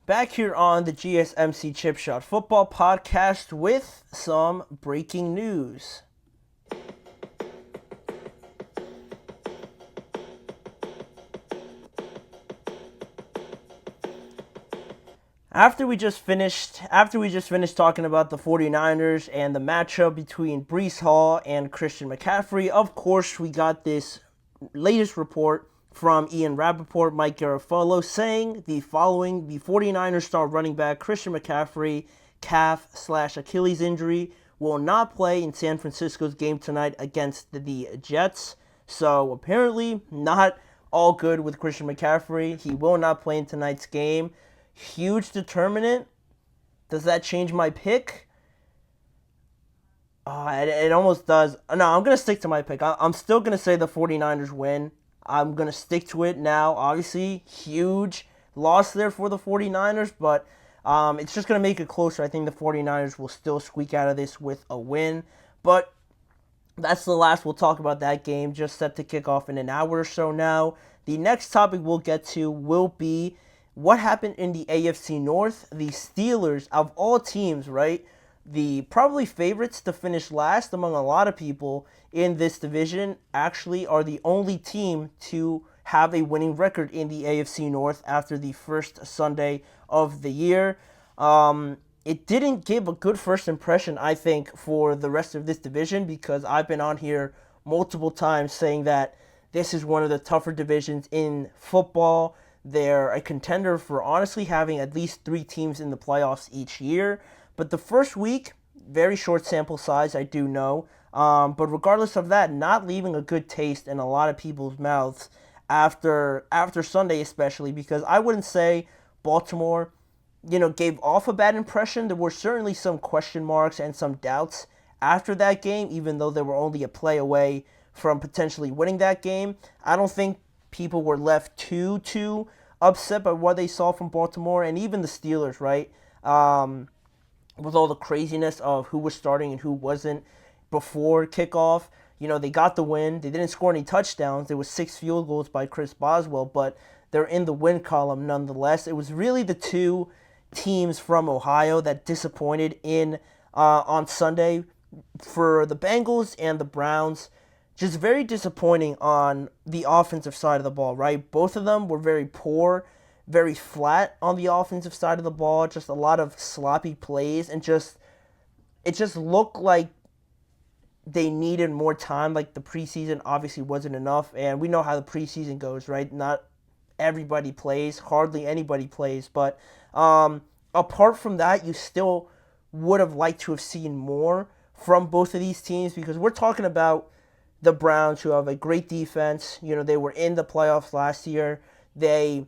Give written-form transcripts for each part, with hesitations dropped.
Back here on the GSMC Chip Shot Football Podcast with some breaking news. After we just finished talking about the 49ers and the matchup between Breece Hall and Christian McCaffrey, of course, we got this latest report from Ian Rappaport, Mike Garafolo, saying the following: the 49ers star running back Christian McCaffrey, calf/Achilles injury, will not play in San Francisco's game tonight against the Jets. So apparently not all good with Christian McCaffrey. He will not play in tonight's game. Huge determinant. Does that change my pick? It almost does. No, I'm going to stick to my pick. I'm still going to say the 49ers win. I'm going to stick to it now. Obviously, huge loss there for the 49ers, but it's just going to make it closer. I think the 49ers will still squeak out of this with a win. But that's the last we'll talk about that game, just set to kick off in an hour or so now. The next topic we'll get to will be what happened in the AFC North. The Steelers, of all teams, right? The probably favorites to finish last among a lot of people in this division, actually are the only team to have a winning record in the AFC North after the first Sunday of the year. It didn't give a good first impression, I think, for the rest of this division, because I've been on here multiple times saying that this is one of the tougher divisions in football. They're a contender for honestly having at least 3 teams in the playoffs each year. But the first week, very short sample size, I do know. But regardless of that, not leaving a good taste in a lot of people's mouths after Sunday, especially, because I wouldn't say Baltimore, gave off a bad impression. There were certainly some question marks and some doubts after that game, even though they were only a play away from potentially winning that game. I don't think people were left too upset by what they saw from Baltimore, and even the Steelers, right? With all the craziness of who was starting and who wasn't before kickoff. They got the win. They didn't score any touchdowns. There was 6 field goals by Chris Boswell, but they're in the win column nonetheless. It was really the 2 teams from Ohio that disappointed on Sunday. For the Bengals and the Browns, just very disappointing on the offensive side of the ball, right? Both of them were very poor, very flat on the offensive side of the ball, just a lot of sloppy plays, and it just looked like they needed more time. Like the preseason obviously wasn't enough, and we know how the preseason goes, right? Not everybody plays, hardly anybody plays, but apart from that, you still would have liked to have seen more from both of these teams, because we're talking about the Browns, who have a great defense. They were in the playoffs last year. They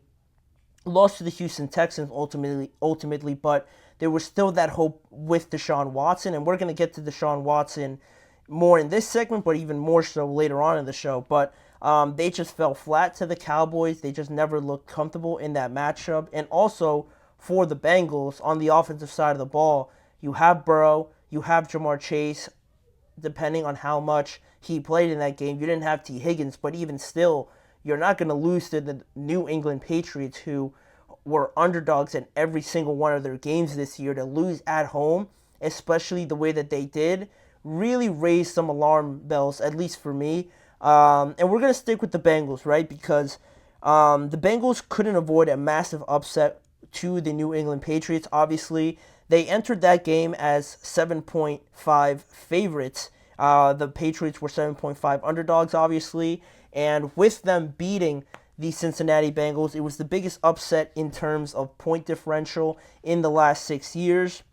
lost to the Houston Texans ultimately, but there was still that hope with Deshaun Watson, and we're going to get to Deshaun Watson more in this segment, but even more so later on in the show. But they just fell flat to the Cowboys. They just never looked comfortable in that matchup. And also for the Bengals, on the offensive side of the ball, you have Burrow, you have Jamar Chase. Depending on how much he played in that game, you didn't have T. Higgins, but even still, you're not going to lose to the New England Patriots, who were underdogs in every single one of their games this year. To lose at home, especially the way that they did, really raised some alarm bells, at least for me. And we're going to stick with the Bengals, right? Because the Bengals couldn't avoid a massive upset to the New England Patriots. Obviously, they entered that game as 7.5 favorites. The Patriots were 7.5 underdogs, obviously. And with them beating the Cincinnati Bengals, it was the biggest upset in terms of point differential in the last 6 years.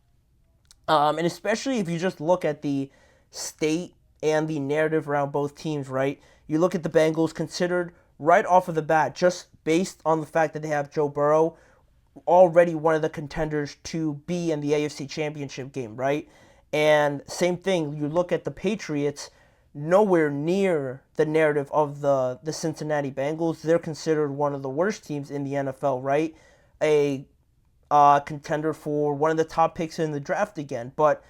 And especially if you just look at the state and the narrative around both teams, right? You look at the Bengals, considered right off of the bat, just based on the fact that they have Joe Burrow, already one of the contenders to be in the AFC Championship game, right? And same thing, you look at the Patriots, nowhere near the narrative of the Cincinnati Bengals. They're considered one of the worst teams in the NFL, right? A contender for one of the top picks in the draft again. But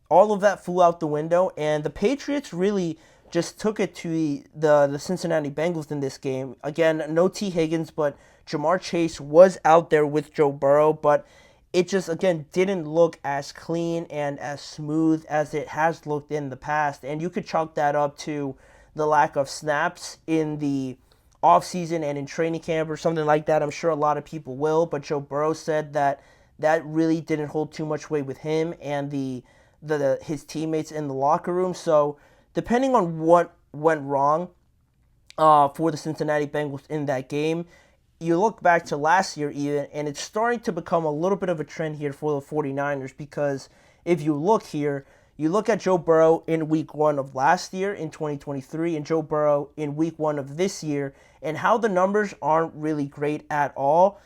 all of that flew out the window, and the Patriots really just took it to the Cincinnati Bengals in this game. Again, no T. Higgins, but Jamar Chase was out there with Joe Burrow, but it just, again, didn't look as clean and as smooth as it has looked in the past. And you could chalk that up to the lack of snaps in the offseason and in training camp or something like that. I'm sure a lot of people will, but Joe Burrow said that that really didn't hold too much weight with him and his teammates in the locker room. So depending on what went wrong for the Cincinnati Bengals in that game, you look back to last year even, and it's starting to become a little bit of a trend here for the 49ers, because if you look here, you look at Joe Burrow in week 1 of last year in 2023 and Joe Burrow in week 1 of this year, and how the numbers aren't really great at all.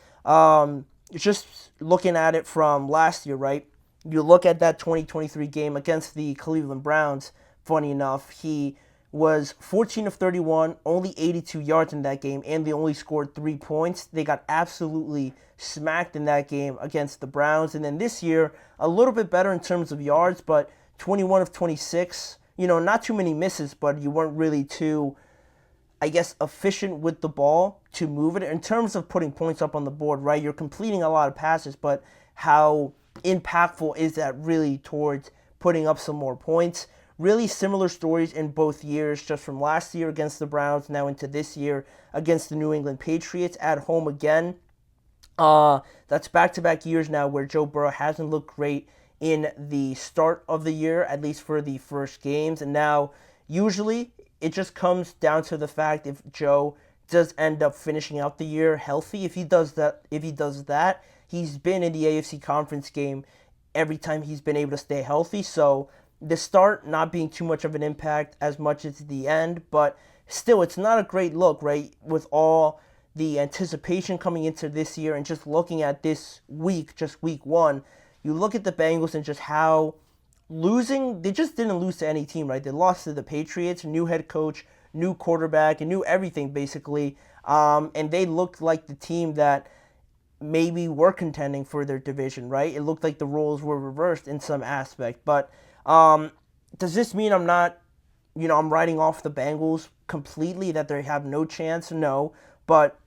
Just looking at it from last year, right? You look at that 2023 game against the Cleveland Browns, funny enough, he was 14 of 31, only 82 yards in that game, and they only scored 3 points. They got absolutely smacked in that game against the Browns. And then this year, a little bit better in terms of yards, but 21 of 26, not too many misses, but you weren't really too, I guess, efficient with the ball to move it. In terms of putting points up on the board, right, you're completing a lot of passes, but how impactful is that really towards putting up some more points? Really similar stories in both years, just from last year against the Browns, now into this year against the New England Patriots at home again. That's back-to-back years now where Joe Burrow hasn't looked great in the start of the year, at least for the first games. And now, usually, it just comes down to the fact if Joe does end up finishing out the year healthy. If he does that, he's been in the AFC conference game every time he's been able to stay healthy. So the start not being too much of an impact as much as the end, but still, it's not a great look, right? With all the anticipation coming into this year and just looking at this week, just week 1, you look at the Bengals and just how they just didn't lose to any team, right? They lost to the Patriots, new head coach, new quarterback, and new everything basically. And they looked like the team that maybe were contending for their division, right? It looked like the roles were reversed in some aspect, but does this mean I'm writing off the Bengals completely, that they have no chance? No, but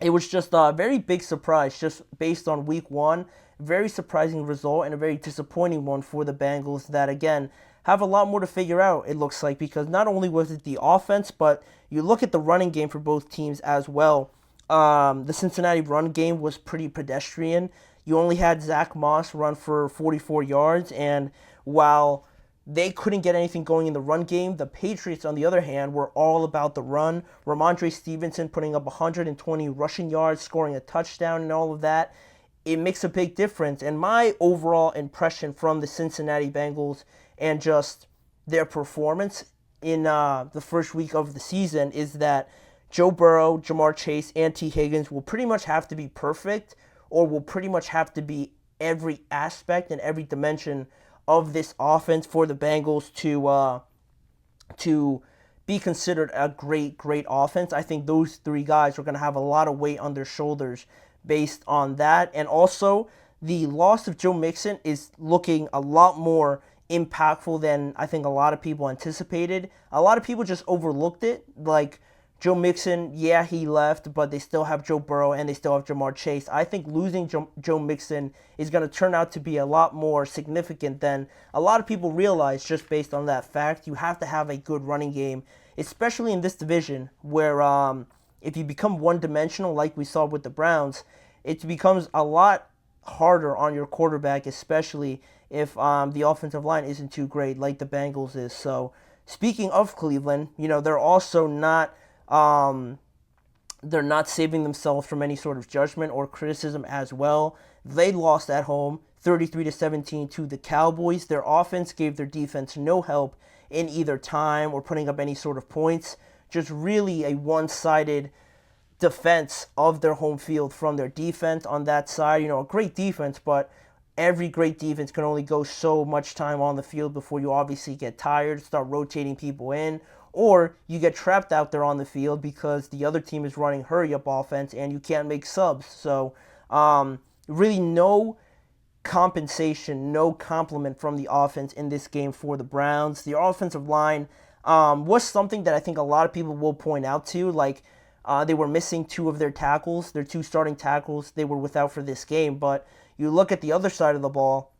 it was just a very big surprise just based on week 1. Very surprising result and a very disappointing one for the Bengals that, again, have a lot more to figure out, it looks like, because not only was it the offense, but you look at the running game for both teams as well. The Cincinnati run game was pretty pedestrian. You only had Zach Moss run for 44 yards, and while they couldn't get anything going in the run game, the Patriots, on the other hand, were all about the run. Ramondre Stevenson putting up 120 rushing yards, scoring a touchdown, and all of that. It makes a big difference. And my overall impression from the Cincinnati Bengals and just their performance in the first week of the season is that Joe Burrow, Jamar Chase, and T. Higgins will pretty much have to be perfect, or will pretty much have to be every aspect and every dimension of this offense for the Bengals to be considered a great offense. I think those 3 guys are going to have a lot of weight on their shoulders based on that. And also, the loss of Joe Mixon is looking a lot more impactful than I think a lot of people anticipated. A lot of people just overlooked it. Like, Joe Mixon, yeah, he left, but they still have Joe Burrow and they still have Jamar Chase. I think losing Joe Mixon is going to turn out to be a lot more significant than a lot of people realize, just based on that fact. You have to have a good running game, especially in this division where if you become one-dimensional like we saw with the Browns, it becomes a lot harder on your quarterback, especially if the offensive line isn't too great like the Bengals is. So speaking of Cleveland, they're also not they're not saving themselves from any sort of judgment or criticism as well. They lost at home 33-17 to the Cowboys. Their offense gave their defense no help in either time or putting up any sort of points. Just really a one-sided defense of their home field from their defense on that side. A great defense, but every great defense can only go so much time on the field before you obviously get tired, start rotating people in, or you get trapped out there on the field because the other team is running hurry-up offense and you can't make subs. So really no compensation, no compliment from the offense in this game for the Browns. The offensive line was something that I think a lot of people will point out to. Like, They were missing two of their tackles, their two starting tackles. They were without for this game. But you look at the other side of the ball,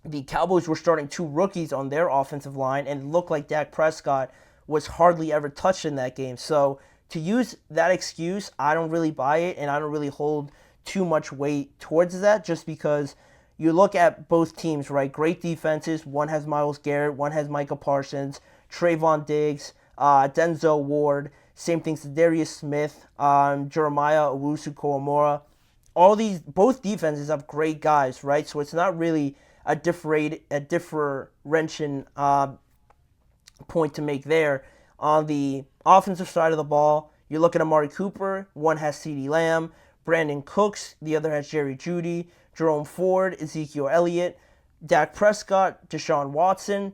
the Cowboys were starting two rookies on their offensive line, and it looked like Dak Prescott was hardly ever touched in that game. So to use that excuse, I don't really buy it, and I don't really hold too much weight towards that, just because you look at both teams, right? Great defenses. One has Myles Garrett, one has Micah Parsons, Trayvon Diggs, Denzel Ward. Same thing to Darius Smith, Jeremiah Owusu-Koramoah. Both defenses have great guys, right? So it's not really a differentiation point to make there. On the offensive side of the ball, you look at Amari Cooper. One has CeeDee Lamb, Brandon Cooks. The other has Jerry Jeudy, Jerome Ford, Ezekiel Elliott, Dak Prescott, Deshaun Watson.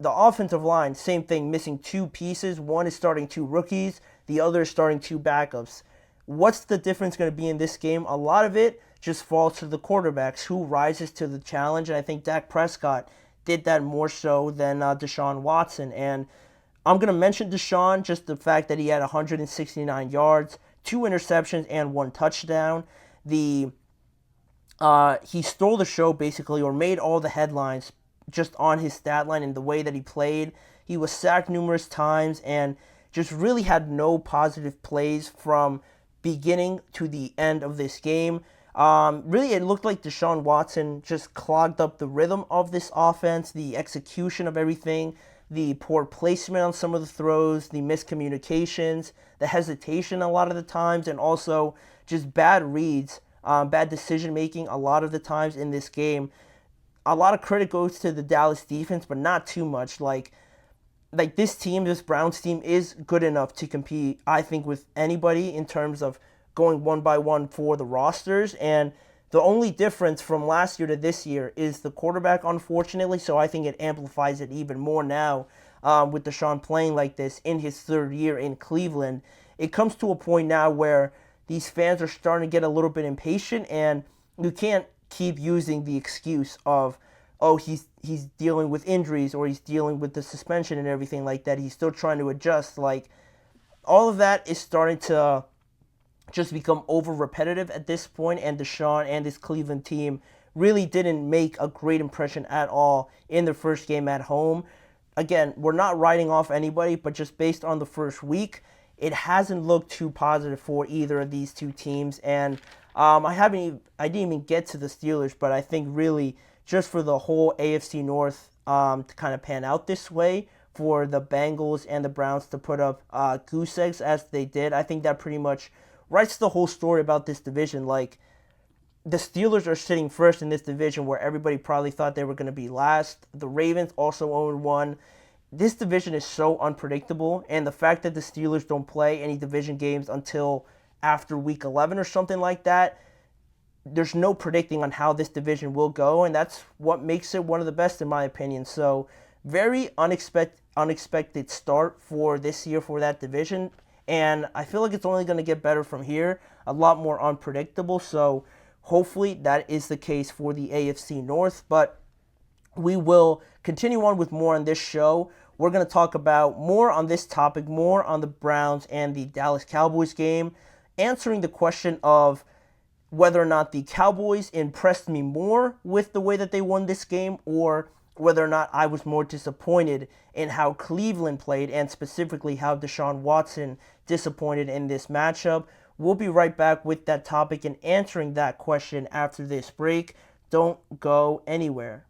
The offensive line, same thing, missing two pieces. One is starting two rookies. The other is starting two backups. What's the difference going to be in this game? A lot of it just falls to the quarterbacks, who rises to the challenge, and I think Dak Prescott did that more so than Deshaun Watson. And I'm going to mention Deshaun, just the fact that he had 169 yards, 2 interceptions, and 1 touchdown. He stole the show, basically, or made all the headlines just on his stat line and the way that he played. He was sacked numerous times and just really had no positive plays from beginning to the end of this game. Really, it looked like Deshaun Watson just clogged up the rhythm of this offense, the execution of everything, the poor placement on some of the throws, the miscommunications, the hesitation a lot of the times, and also just bad reads, bad decision-making a lot of the times in this game. A lot of credit goes to the Dallas defense, but not too much. Like this team, this Browns team, is good enough to compete, I think, with anybody in terms of going one by one for the rosters. And the only difference from last year to this year is the quarterback, unfortunately. So I think it amplifies it even more now with Deshaun playing like this in his third year in Cleveland. It comes to a point now where these fans are starting to get a little bit impatient, and you can't keep using the excuse of, oh, he's dealing with injuries, or he's dealing with the suspension and everything like that. He's still trying to adjust. Like, all of that is starting to just become over repetitive at this point, and Deshaun and his Cleveland team really didn't make a great impression at all in their first game at home. Again, we're not writing off anybody, but just based on the first week, it hasn't looked too positive for either of these two teams. And I didn't even get to the Steelers, but I think really just for the whole AFC North to kind of pan out this way, for the Bengals and the Browns to put up goose eggs as they did, I think that pretty much writes the whole story about this division. Like, the Steelers are sitting first in this division, where everybody probably thought they were going to be last. The Ravens also 0-1. This division is so unpredictable, and the fact that the Steelers don't play any division games until after week 11 or something like that, there's no predicting on how this division will go, and that's what makes it one of the best in my opinion. So very unexpected start for this year for that division, and I feel like it's only going to get better from here, a lot more unpredictable. So hopefully that is the case for the AFC North, but we will continue on with more on this show. We're going to talk about more on this topic, more on the Browns and the Dallas Cowboys game, answering the question of whether or not the Cowboys impressed me more with the way that they won this game, or whether or not I was more disappointed in how Cleveland played, and specifically how Deshaun Watson disappointed in this matchup. We'll be right back with that topic and answering that question after this break. Don't go anywhere.